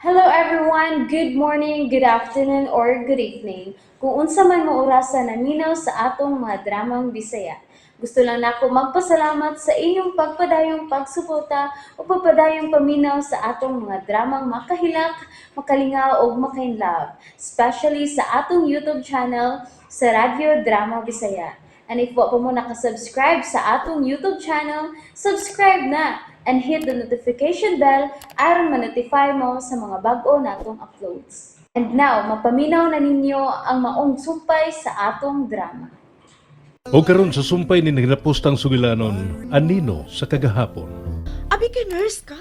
Hello everyone, good morning, good afternoon, or good evening. Kung unsa man mo orasan naminaw sa atong mga dramang Bisaya. Gusto lang nako magpasalamat sa inyong pagpadayong pagsuporta o pagpadayong paminaw sa atong mga dramang makahilak, makalingaw o makainlove, especially sa atong YouTube channel sa Radyo Drama Bisaya. And if wa pa mo nakasubscribe sa atong YouTube channel, subscribe na and hit the notification bell aron ma-notify mo sa mga bag-o natong uploads. And now, mapaminaw na ninyo ang maong sumpay sa atong drama. O karon sa sumpay ni nagapostang sugilanon, anino sa kagahapon. Abi kay nurse ka?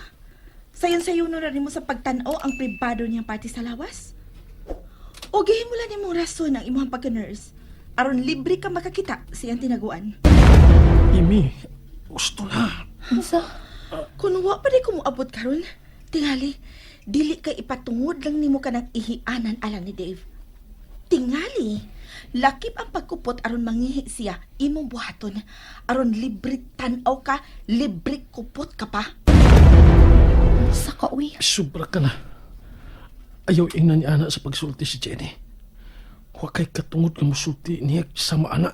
Sayon-sayon na rin mo sa pagtanaw ang pribado niyang party sa lawas? O gihimula ni mong rason ang imong pagka-nurse aron libre ka makakita siyang tinaguan. Imi, gusto na. Unsa? Kung wa pa di ko moabot karon, tingali, dili kay ipatungod lang nimo kanang ihianan alang ni Dave. Tingali, lakip ang pagkupot aron mangihi siya imong buhaton aron libre tan-aw ka, libre kupot ka pa. Sa kauwi. Sobra ka na. Ayaw ingnan niya anak sa pagsulti si Jenny. Huwag kay katungod nga musulti niya sa maana.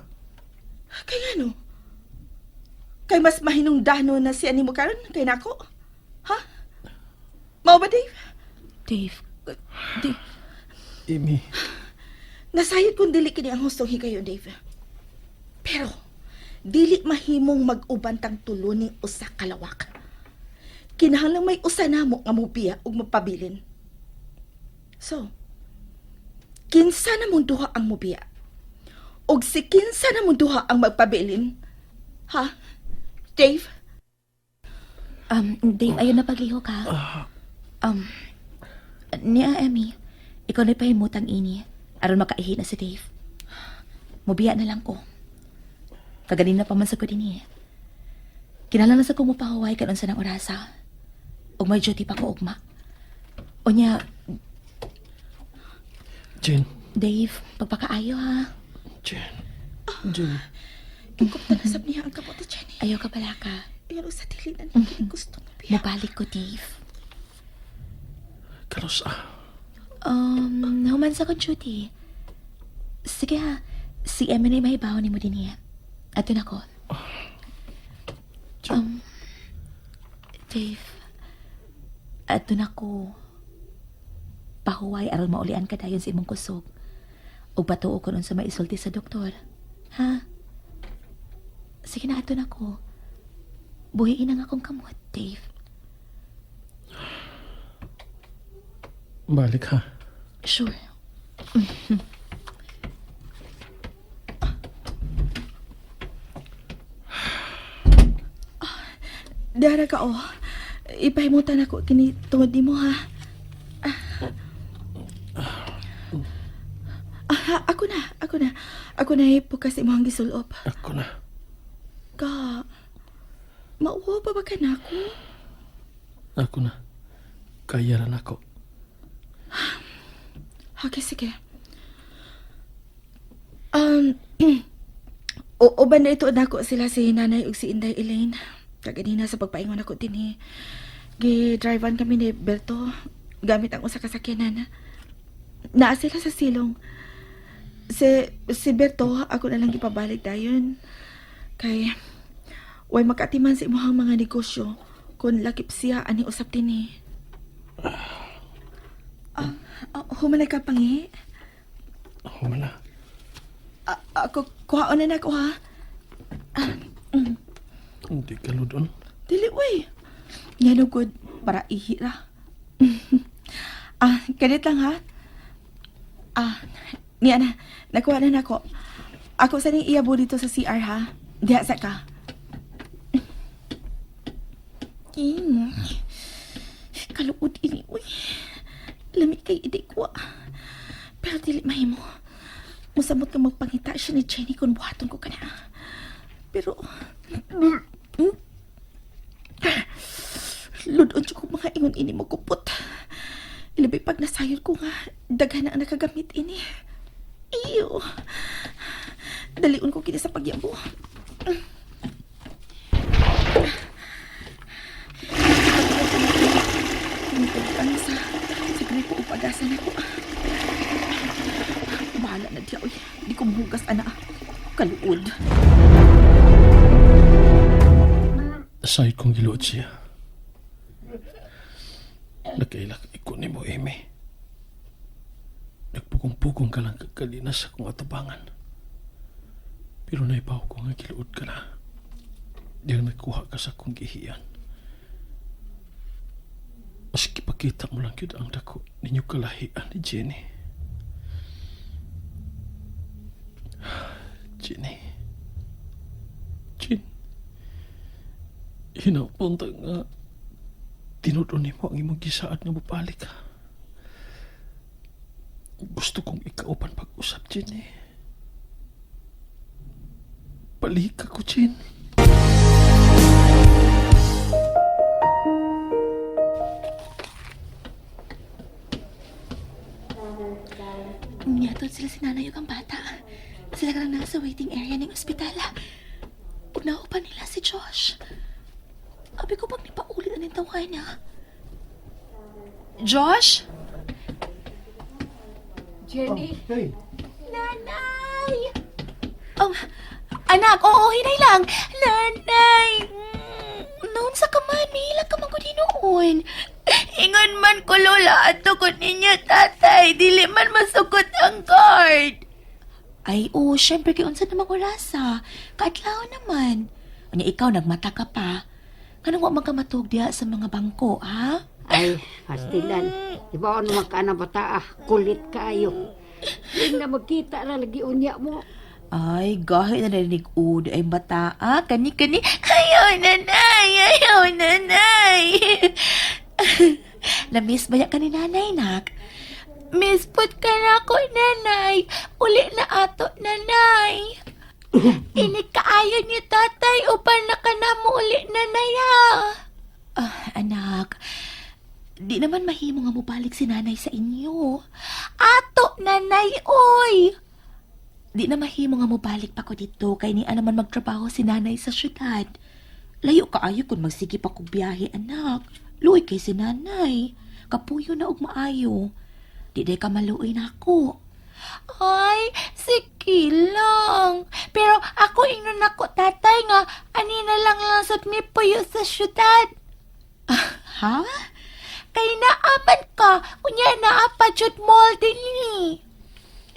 Kay ano? Kay mas mahinungdano na siya nimo karon kay nako? Ha? Mao ba, Dave? Dave. Dave. Imi, Nasayod kung dili kini ang hustong higayon, Dave. Pero, dili mahimong mag-ubantang tulo ning usa ka lawak. Kinahanglan may usa namo nga mobiya ug mapabilin. So, kinsa na mong duha ang mobiya? Og si kinsa na mong duha ang magpabilin? Ha? Dave? Dave, ayun na pagliho ka. Niya, Emmy, ikaw na pahimutang ini, aron makaihi na si Dave. Mubiya na lang ko. Kaganin na pa man sa ko din eh. Kinala na sa ko mo pahuway ka sa ng orasa. Ug may duty pa ko ugma. O niya, Jen, Dave, pagpakaayo ha. Jen, Jen. Gikupta na sab niya ang kapot ni Jenny. Ayaw ka pala ka. Pero sa dili na niya gusto mo biya. Mabalik ko, Dave. Karos Nahuman sa ko duty. Sige ha, si Emmy na may baho ni mo din niya. At yun ako. Dave, at yun ako. Pahuway aral maulian ka dayon sa imong kusog. O patuo ko nun sa maisulti sa doktor. Ha? Sige na, ato na ko. Buhiin ang akong kamot, Dave. balik ha. Sure. Dara ka, oh. Ipahimutan ako kini tungod nimo, ha? Ako na. Ako na ipukas imong gisulop. Ako na. Ka, mauwa pa ba ka na ako? Ako na. Kaya rin ako. Okay, sige. Uban na ito na ako sila si Nanay ug si Inday Elaine. Kaganina sa pagpaingon ako din eh. Gi-drivean kami ni Berto gamit ang usa ka sakyanan. Naa sila sa silong. Si Berto, ako na lang ipabalik dayon. Kay, way makatiman sa imuhang mga negosyo kung lakip siya ani usap din eh. Humanay ka pangi? Ako na. Ako, kuhaon na ako ha. Hindi ka ludon. Dili, uy. Yan o good, para ihira. Ganit lang ha. Niya na, nakuha na ako. Ako sa ning iyabo dito sa CR ha. Diha sa ka. Kaluod ini, uy. Lamig kay idik ko. Pero dili mahimo. Musamot ka magpangita siya ni Jenny kung buhaton ko ka na. Pero, ludon siya kung mga ingon ini mo kupot. Ilabay pag nasayod ko nga, daghan na ang nakagamit ini. Iyo. Daliun ko kini sa pagyabo. Ano sa Ari po upagasan ako. Bahala na diya, uy. Di ko mahugas, ana. Kaluod. Aside kong giluod siya. Nakailak ikon ni mo, Amy. Nagpukong-pukong ka lang kakalina sa kong atabangan. Pero naibaw ko nga giluod ka na. Diyang nagkuha ka sa kong gihiyan. Maski pakita mo lang yun ang dako ninyo kalahian ni Jenny. Jenny. Jen. Hinapunta nga tinudon mo ang imong gisaad nga mabalik ka. Gusto kong ikaupan pag-usap, Jen eh. Balik ako, Jen. Niyatod sila si nanay ug ang bata. Sila ka lang nasa waiting area ng ospitala. Ug naupan nila si Josh. Abi ko pag nipauli na ng tawag niya. Josh? Jenny, Nanay! Oh, anak, oo, hinay lang. Nanay! Noon sa kaman, may ilang ka magkudinoon. Ingon man ko, Lola, at tukot ninyo, tatay. Dili man masukot ang guard. Ay, oo, syempre kay unsa namang orasa. Kaadlaw naman. Unya ikaw, nagmata ka pa. Kanang wa magkamatog diya sa mga bangko, ha? ay, hastilan. Iba ano naman ka na bata, kulit kayo. Hindi na magkita na lagi unya mo. Ay, gahit na narinig ud ay bata. Kani-kani. Ayaw, nanay! Ayaw, nanay! Na-miss ba ka ni nanay, nak? Miss put ka na ako, nanay. Uli na ato, nanay. Inikaayo ni tatay upan na ka na mo uli, nanay, ha? Anak, di naman mahimo nga mubalik si nanay sa inyo. Ato, nanay, oy! Di na mahimo nga mobalik pa ko dito kay ni naman magtrabaho si nanay sa syudad. Layo kaayo kung magsige pa kong biyahe, anak. Luoy kay si nanay. Kapuyo na og maayo. Di day ka maluoy na ako. Ay, sige lang. Pero ako ingnon ako tatay nga anina lang sa mi puyo sa syudad. Ha? Kay naaman ka. Unya naapa jud mall dinhi.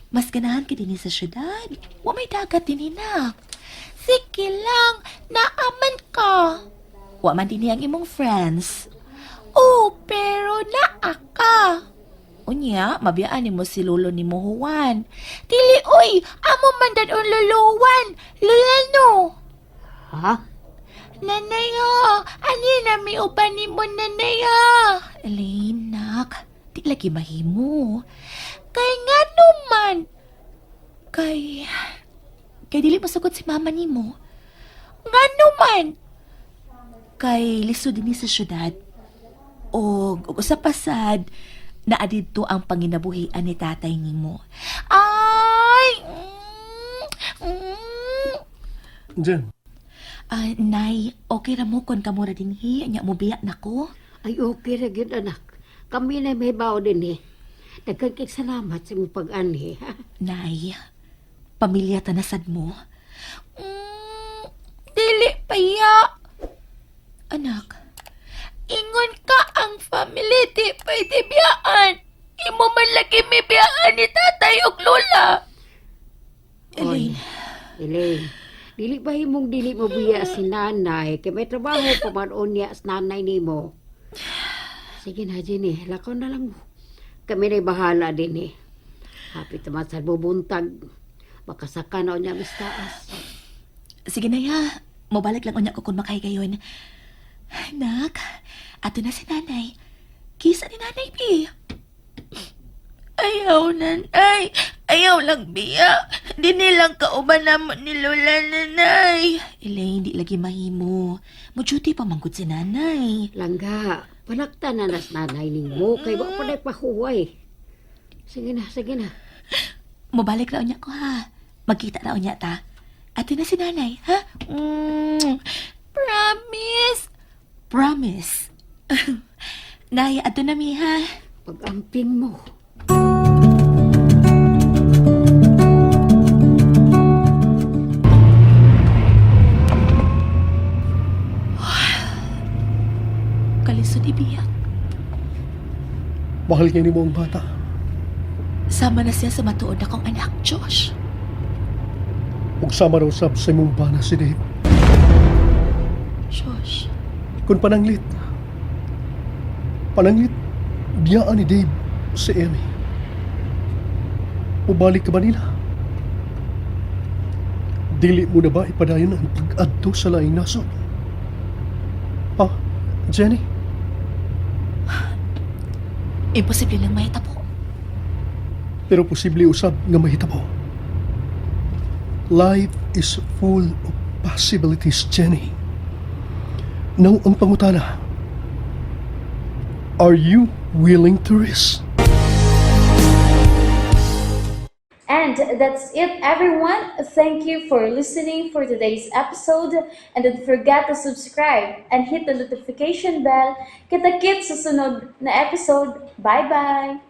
Mas ganahan ka din sa syudad. Wa may dagat din na. Sige lang, naaman ka. Wa man din ang imong friends. Oh, pero naa ka. Unya, mabiyaan mo si lolo ni mo Juan. Dili, uy, amo man dan on luluwan. Lulano. Ha? Nanay, ani na may uban ni mo, nanay, Elaine, nak, di lagi mahimo. Kay nga naman. Kay dili masagot si mama ni mo. Nga naman. Kay lisod din sa syudad. O sa pasad, naadito ang panginabuhian ni tatay ni mo. Ay! Jen, Nay, okay ra mo kon kamura din hi. Anya mo biya na ko. Ay, okay ra gyud anak. Kami na may bao din eh. Nagkagkik salamat sa mong pag-anhi, ha? Nay, pamilya tanasad mo. Dili pa ya. Anak, ingon ka ang family di pwede biyaan. Imo man lagi may biyaan ni tatay ug lola. Elaine, Elaine, dili ba himong dili mo biya si nanay? Kaya may trabaho pa man unya sa nanay ni mo. Sige na, Jenny. Lakaw na lang mo. Kami na'y bahala din eh. Hapit naman sa bubuntag. Makasaka na niya mistaas. sige na ya. Mabalik lang unya ko kung makahigayon. Anak, ato na si nanay. Kisa ni nanay, Bi. Ayaw, nanay. Ayaw lang, Biya. Di nilang kauban naman ni Lola, nanay. Elaine, di lagi mahimo. Mo-duty pa manggod si nanay. Langga, panakta na nas nanay ni mo. Kay wa pa na'y pahuway. Sige na, sige na. Mabalik na unya ko, ha? Magkita na unya ta. Ato na si nanay, ha? Promise. Promise. Nay, ato na mi, ha? pag-amping mo. Kalisod ibiyat. Mahal niya ni mo ang bata. Sama na siya sa matuod akong anak, Josh. Ug sama raw sab sa imong bana si Dave. Josh, Kung pananglit, biyaan ni Dave si Emmy. Ubalik ka ba nila? Dili mo na ba ipadayon ang pag-adto sa laing nasod? Ha, Jenny? imposible lang mahitabo. Pero posible usab nga mahitabo. Life is full of possibilities, Jenny. Now ang pangutana, are you willing to risk? And that's it, everyone. Thank you for listening for today's episode. And don't forget to subscribe and hit the notification bell. Kita-kits sa sunod na episode. Bye-bye!